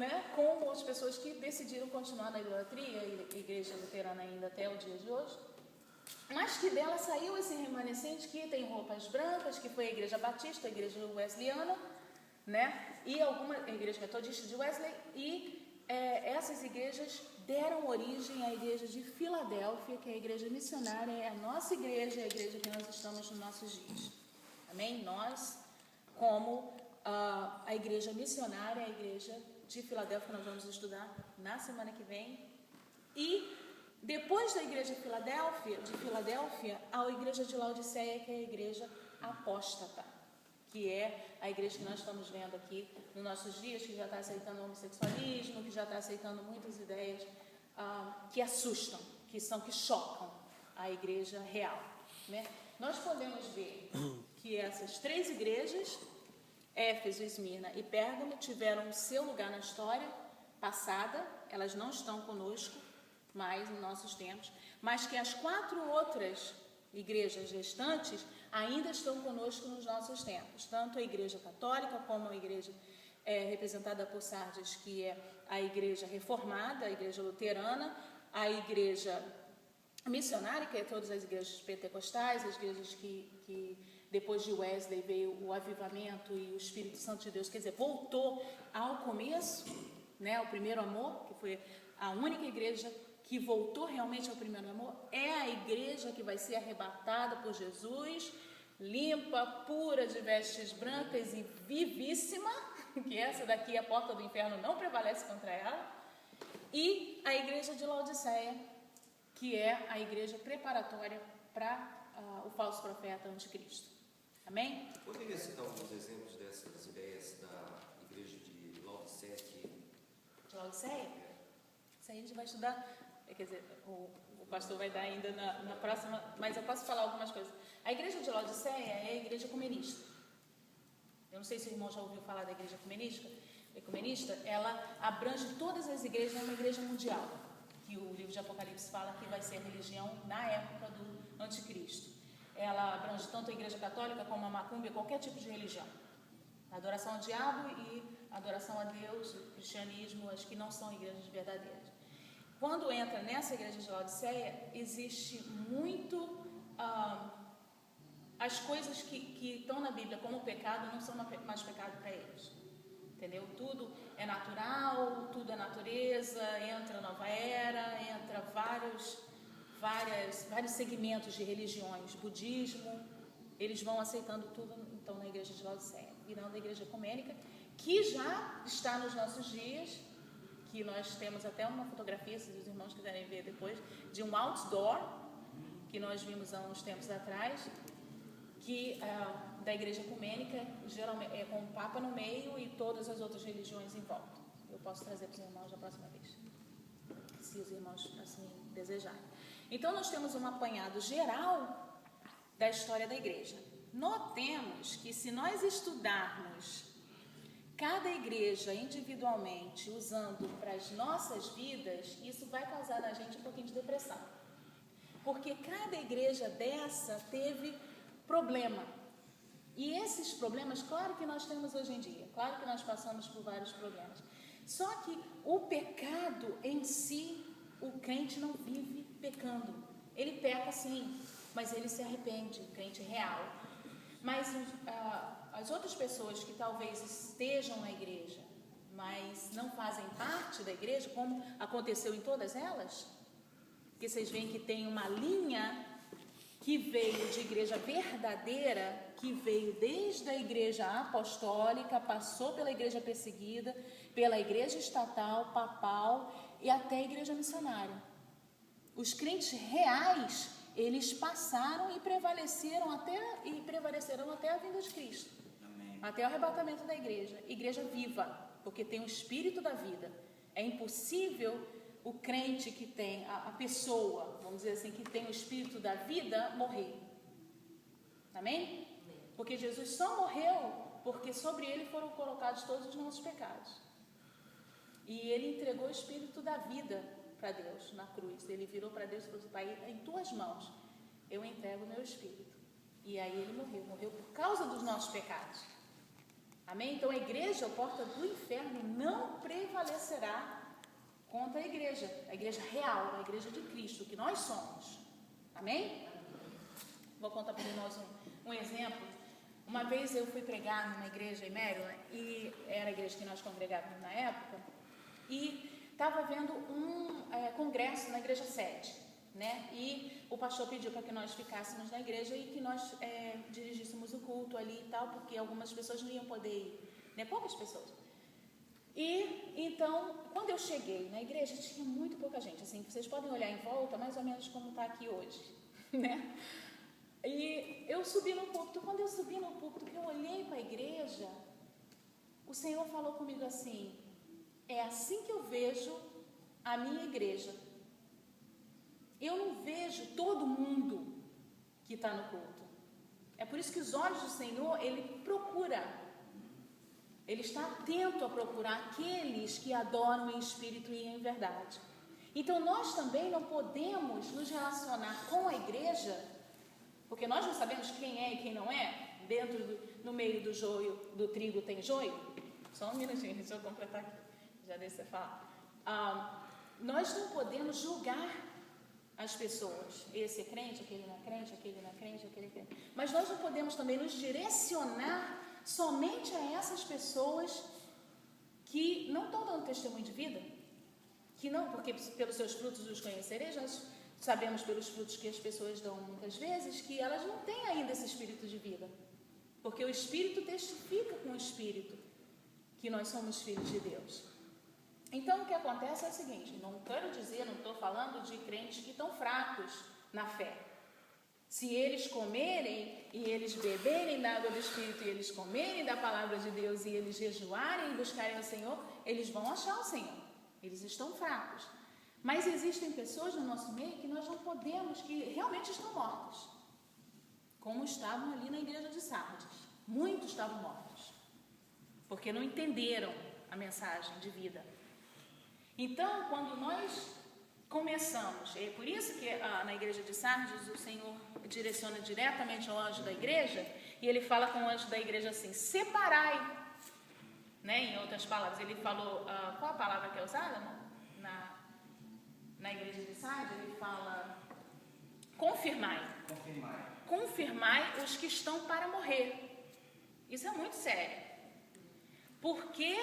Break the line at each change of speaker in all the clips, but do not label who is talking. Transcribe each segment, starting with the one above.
né, com as pessoas que decidiram continuar na idolatria, a igreja luterana ainda até o dia de hoje, mas que dela saiu esse remanescente que tem roupas brancas, que foi a igreja batista, a igreja wesleyana, né, e alguma igreja metodista de Wesley, e essas igrejas deram origem à igreja de Filadélfia, que é a igreja missionária, é a nossa igreja, é a igreja que nós estamos nos nossos dias. Amém? Nós, como a igreja missionária, a igreja de Filadélfia, nós vamos estudar na semana que vem. E depois da igreja de Filadélfia, a igreja de Laodiceia, que é a igreja apóstata, que é a igreja que nós estamos vendo aqui nos nossos dias, que já está aceitando o homossexualismo, que já está aceitando muitas ideias que assustam, que chocam a igreja real, né? Nós podemos ver que essas três igrejas, Éfeso, Esmirna e Pérgamo, tiveram o seu lugar na história passada, elas não estão conosco mais nos nossos tempos, mas que as 4 outras igrejas restantes ainda estão conosco nos nossos tempos, tanto a igreja católica como a igreja representada por Sardes, que é a igreja reformada, a igreja luterana, a igreja missionária, que é todas as igrejas pentecostais, as igrejas que depois de Wesley veio o avivamento e o Espírito Santo de Deus, quer dizer, voltou ao começo, né, ao primeiro amor, que foi a única igreja que voltou realmente ao primeiro amor, é a igreja que vai ser arrebatada por Jesus, limpa, pura, de vestes brancas e vivíssima, que essa daqui, a porta do inferno não prevalece contra ela, e a igreja de Laodiceia, que é a igreja preparatória para o falso profeta anticristo. Amém?
Poderia citar alguns exemplos dessas ideias da igreja de Laodiceia?
De Laodiceia? Isso aí a gente vai estudar, quer dizer, o pastor vai dar ainda na próxima, mas eu posso falar algumas coisas. A igreja de Laodiceia é a igreja ecumenista. Eu não sei se o irmão já ouviu falar da igreja ecumenista. Ela abrange todas as igrejas, é uma igreja mundial, que o livro de Apocalipse fala que vai ser a religião na época do anticristo. Ela abrange tanto a igreja católica como a macumba, qualquer tipo de religião. Adoração ao diabo e adoração a Deus, o cristianismo, as que não são igrejas verdadeiras. Quando entra nessa igreja de Laodiceia, existe muito... as coisas que estão na Bíblia como pecado não são mais pecado para eles. Entendeu? Tudo é natural, tudo é natureza, entra a nova era, entra vários segmentos de religiões, budismo, eles vão aceitando tudo, então, na igreja de Laodiceia, virando a igreja ecumênica, que já está nos nossos dias, que nós temos até uma fotografia, se os irmãos quiserem ver depois, de um outdoor, que nós vimos há uns tempos atrás, que da igreja ecumênica, geralmente é com o Papa no meio e todas as outras religiões em volta. Eu posso trazer para os irmãos da próxima vez, se os irmãos assim desejarem. Então, nós temos um apanhado geral da história da igreja. Notemos que se nós estudarmos cada igreja individualmente, usando para as nossas vidas, isso vai causar na gente um pouquinho de depressão. Porque cada igreja dessa teve problema. E esses problemas, claro que nós temos hoje em dia, claro que nós passamos por vários problemas. Só que o pecado em si, o crente não vive pecando. Ele peca sim, mas ele se arrepende, o crente real. Mas as outras pessoas que talvez estejam na igreja, mas não fazem parte da igreja, como aconteceu em todas elas, que vocês veem que tem uma linha que veio de igreja verdadeira, que veio desde a igreja apostólica, passou pela igreja perseguida, pela igreja estatal, papal e até a igreja missionária. Os crentes reais, eles passaram e prevaleceram prevalecerão até a vinda de Cristo. Amém. Até o arrebatamento da igreja. Igreja viva, porque tem o espírito da vida. É impossível o crente que tem, a pessoa, vamos dizer assim, que tem o espírito da vida, morrer. Amém? Porque Jesus só morreu porque sobre ele foram colocados todos os nossos pecados. E ele entregou o espírito da vida para Deus na cruz. Ele virou para Deus e falou: Pai, em tuas mãos eu entrego o meu espírito. E aí ele morreu por causa dos nossos pecados. Amém? Então a igreja, a porta do inferno, não prevalecerá contra a igreja real, a igreja de Cristo, que nós somos. Amém? Vou contar para nós um exemplo. Uma vez eu fui pregar numa igreja em Maryland, e era a igreja que nós congregávamos na época, e estava havendo um congresso na igreja sede, né? E o pastor pediu para que nós ficássemos na igreja e que nós dirigíssemos o culto ali e tal, porque algumas pessoas não iam poder ir, né? Poucas pessoas. E então, quando eu cheguei na igreja, tinha muito pouca gente, assim, vocês podem olhar em volta, mais ou menos como está aqui hoje, né? E eu subi no púlpito. Quando eu subi no púlpito, que eu olhei para a igreja, o Senhor falou comigo assim: é assim que eu vejo a minha igreja. Eu não vejo todo mundo que está no culto. É por isso que os olhos do Senhor, Ele procura. Ele está atento a procurar aqueles que adoram em espírito e em verdade. Então nós também não podemos nos relacionar com a igreja, porque nós não sabemos quem é e quem não é. No meio do joio, do trigo tem joio. Só um minutinho, deixa eu completar aqui. Já deixa você falar. Nós não podemos julgar as pessoas. Esse é crente, aquele não é crente, aquele não é crente, aquele é crente. Mas nós não podemos também nos direcionar somente a essas pessoas que não estão dando testemunho de vida. Que não, porque pelos seus frutos os conhecereis. Nós sabemos pelos frutos que as pessoas dão muitas vezes que elas não têm ainda esse espírito de vida. Porque o Espírito testifica com o Espírito que nós somos filhos de Deus. Então o que acontece é o seguinte: não quero dizer, não estou falando de crentes que estão fracos na fé. Se eles comerem e eles beberem da água do Espírito, e eles comerem da palavra de Deus, e eles jejuarem e buscarem o Senhor, eles vão achar o Senhor. Eles estão fracos. Mas existem pessoas no nosso meio que nós não podemos, que realmente estão mortos, como estavam ali na igreja de Sardes. Muitos estavam mortos, porque não entenderam a mensagem de vida. Então, quando nós começamos, é por isso que na igreja de Sardes o Senhor direciona diretamente ao anjo da igreja, e ele fala com o anjo da igreja assim: separai, né? Em outras palavras, ele falou, qual a palavra que é usada na igreja de Sardes? Ele fala: confirmai os que estão para morrer. Isso é muito sério, porque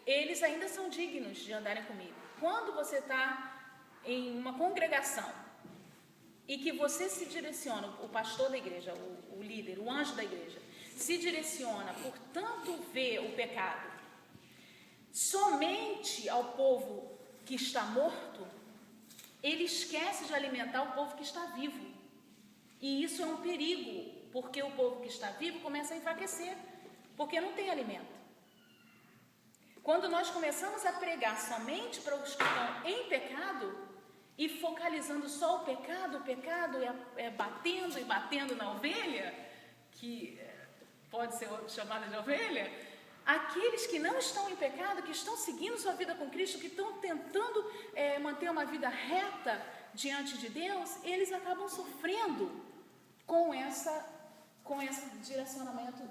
eles ainda são dignos de andarem comigo. Quando você está em uma congregação e que você se direciona, o pastor da igreja, o líder, o anjo da igreja, se direciona, portanto, ver o pecado somente ao povo que está morto, ele esquece de alimentar o povo que está vivo. E isso é um perigo, porque o povo que está vivo começa a enfraquecer, porque não tem alimento. Quando nós começamos a pregar somente para os que estão em pecado e focalizando só o pecado batendo e batendo na ovelha, que pode ser chamada de ovelha, aqueles que não estão em pecado, que estão seguindo sua vida com Cristo, que estão tentando manter uma vida reta diante de Deus, eles acabam sofrendo com esse direcionamento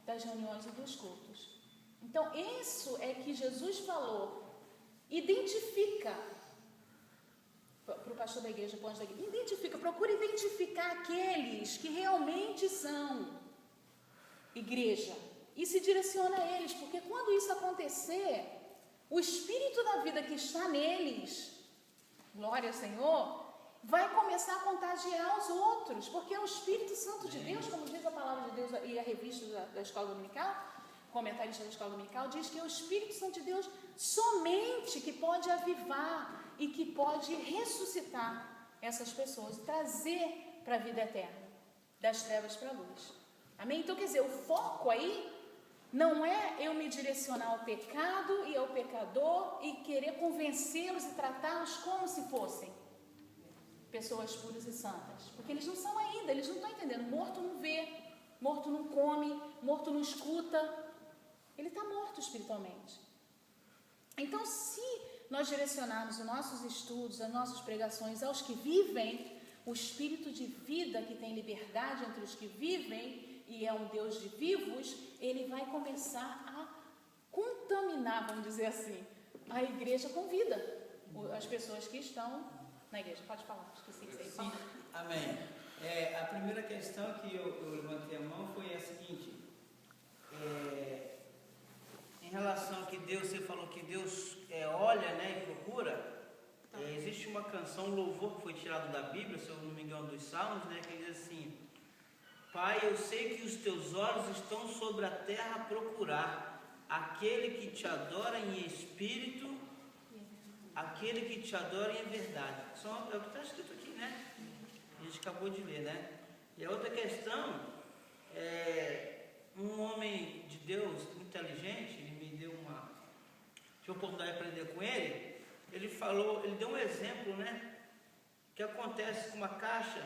das reuniões e dos cultos. Então, isso é que Jesus falou. Identifica, para o pastor da igreja, para o anjo da igreja, procura identificar aqueles que realmente são igreja e se direciona a eles, porque quando isso acontecer, o Espírito da vida que está neles, glória ao Senhor, vai começar a contagiar os outros, porque é o Espírito Santo de Deus, como diz a palavra de Deus e a revista da Escola Dominical, comentarista da Escola Dominical, diz que é o Espírito Santo de Deus somente que pode avivar e que pode ressuscitar essas pessoas, trazer para a vida eterna, das trevas para a luz. Amém? Então, quer dizer, o foco aí não é eu me direcionar ao pecado e ao pecador e querer convencê-los e tratá-los como se fossem pessoas puras e santas, porque eles não são ainda, eles não estão entendendo. Morto não vê, morto não come, morto não escuta. Ele está morto espiritualmente. Então, se nós direcionarmos os nossos estudos, as nossas pregações aos que vivem, o espírito de vida que tem liberdade entre os que vivem e é um Deus de vivos, ele vai começar a contaminar, vamos dizer assim, a igreja com vida, as pessoas que estão na igreja. Pode falar, esqueci que você ia falar.
Amém. A primeira questão que eu levantei a mão foi a seguinte, em relação a que Deus, você falou que Deus olha, né, e procura. Existe uma canção, um louvor que foi tirado da Bíblia, se eu não me engano, dos Salmos, né, que diz assim: Pai, eu sei que os teus olhos estão sobre a terra a procurar aquele que te adora em espírito, aquele que te adora em verdade. É o que está escrito aqui, né? A gente acabou de ler, né? E a outra questão um homem de Deus inteligente, ele me deu tive a oportunidade de aprender com ele. Ele deu um exemplo, né? Que acontece com uma caixa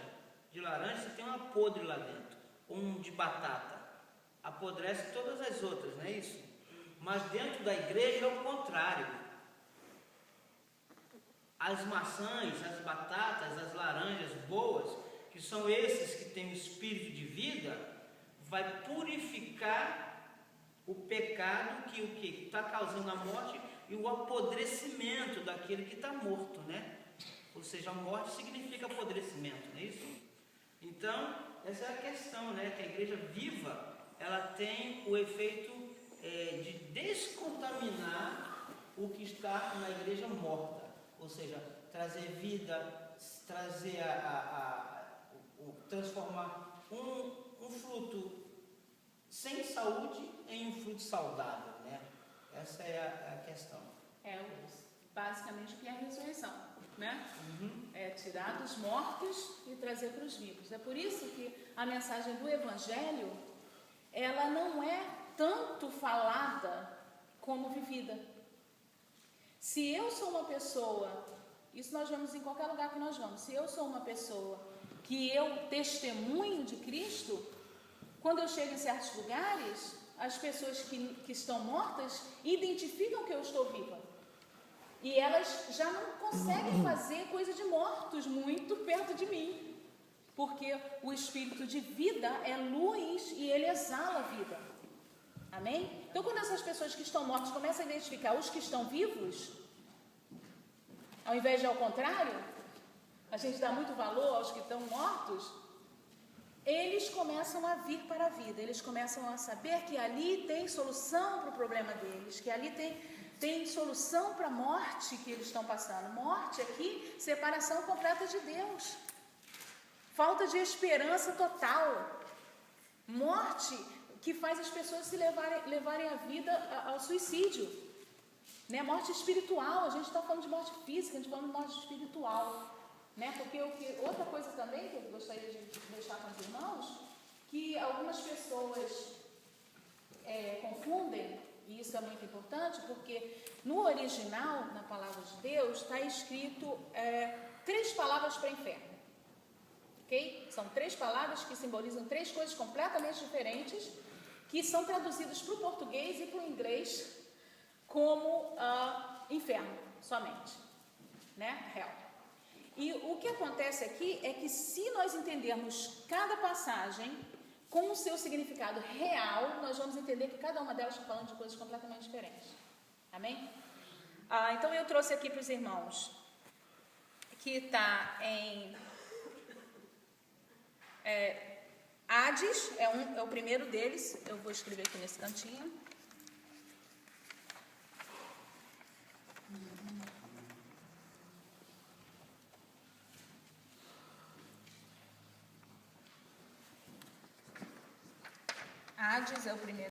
de laranja, você tem uma podre lá dentro, um de batata, apodrece todas as outras, não é isso? Mas dentro da igreja é o contrário. As maçãs, as batatas, as laranjas boas, que são esses que têm o espírito de vida, vai purificar o pecado que está causando a morte e o apodrecimento daquele que está morto, né? Ou seja, a morte significa apodrecimento, não é isso? Então, essa é a questão, né? Que a igreja viva, ela tem o efeito de descontaminar o que está na igreja morta, ou seja, trazer vida, trazer transformar um fruto sem saúde em um fruto saudável, né? Essa é a questão.
Basicamente o que é a ressurreição, né? É tirar dos mortos e trazer para os vivos. É por isso que a mensagem do Evangelho, ela não é tanto falada como vivida. Se eu sou uma pessoa, isso nós vemos em qualquer lugar que nós vamos, se eu sou uma pessoa que eu testemunho de Cristo, quando eu chego em certos lugares, as pessoas que estão mortas identificam que eu estou viva. E elas já não conseguem fazer coisa de mortos muito perto de mim. Porque o espírito de vida é luz e ele exala a vida. Amém? Então, quando essas pessoas que estão mortas começam a identificar os que estão vivos, ao invés de ao contrário, a gente dá muito valor aos que estão mortos, eles começam a vir para a vida, eles começam a saber que ali tem solução para o problema deles, que ali tem solução para a morte que eles estão passando. Morte aqui, separação completa de Deus, falta de esperança total, morte que faz as pessoas se levarem a vida ao suicídio, né? Morte espiritual, a gente está falando de morte física, a gente está falando de morte espiritual. Né? Porque outra coisa também que eu gostaria de deixar com os irmãos, que algumas pessoas confundem, e isso é muito importante, porque no original, na palavra de Deus, está escrito 3 palavras para inferno. Okay? São 3 palavras que simbolizam 3 coisas completamente diferentes, que são traduzidas para o português e para o inglês como inferno, somente. Né? Hell. E o que acontece aqui é que se nós entendermos cada passagem com o seu significado real, nós vamos entender que cada uma delas está falando de coisas completamente diferentes. Amém? Então eu trouxe aqui para os irmãos, que está em Hades, é o primeiro deles, eu vou escrever aqui nesse cantinho. Hades é o primeiro.